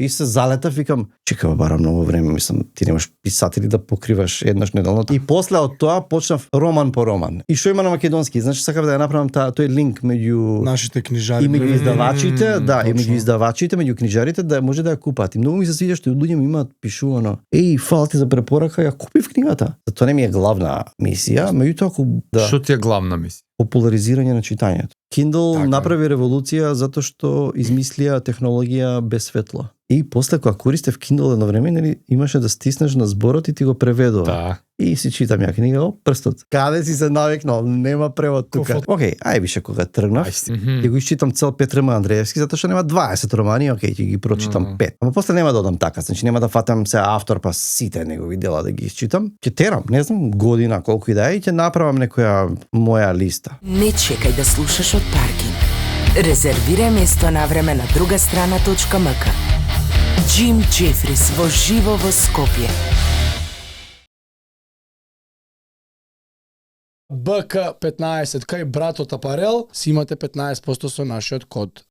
И се залетав, викам, чекай, бара многу време, мислам, ти немаш писатели да покриваш еднаш неделно. И после од тоа почнав роман по роман. И што има на македонски? Значи сакав да ја направам тој линк меѓу нашите книжари и меѓу издавачите, да, и точно. меѓу издавачите, меѓу книжарите да може да ја купат. И многу ми се свиѓа што луѓе ми имаат пишувано. Еј, фала ти за препорака, ја купив книгата. Тоа не ми е главна мисија, меѓутоа ако да Што ти е главна мисија? популаризирање на читањето. Kindle Така. направи револуција затоа што измислија технологија без светло. И после кога користев Kindle едно време, нели, имаше да стиснеш на зборот и ти го преведува. Да. И си читам ја книга, о, прстот. Каде си се навикнал? Нема превод тука. Кофот. Океј, ај више кога тргнав. Ќе го исчитам цел Петр Андреевски затоа што нема 20 романи, океј, ќе ги прочитам 5. Ама после нема да одам така, значи нема да фатам се автор па сите негови дела да ги исчитам. Ќе терам, не знам, година колку и да е, и ќе направам некоја моја листа. Не чекај да слушаш од паркинг. Резервирај место на време на другастрана.мк. Джим Джефрис во живо во Скопје. БК15 кај братот апарел си имате 15% со нашиот код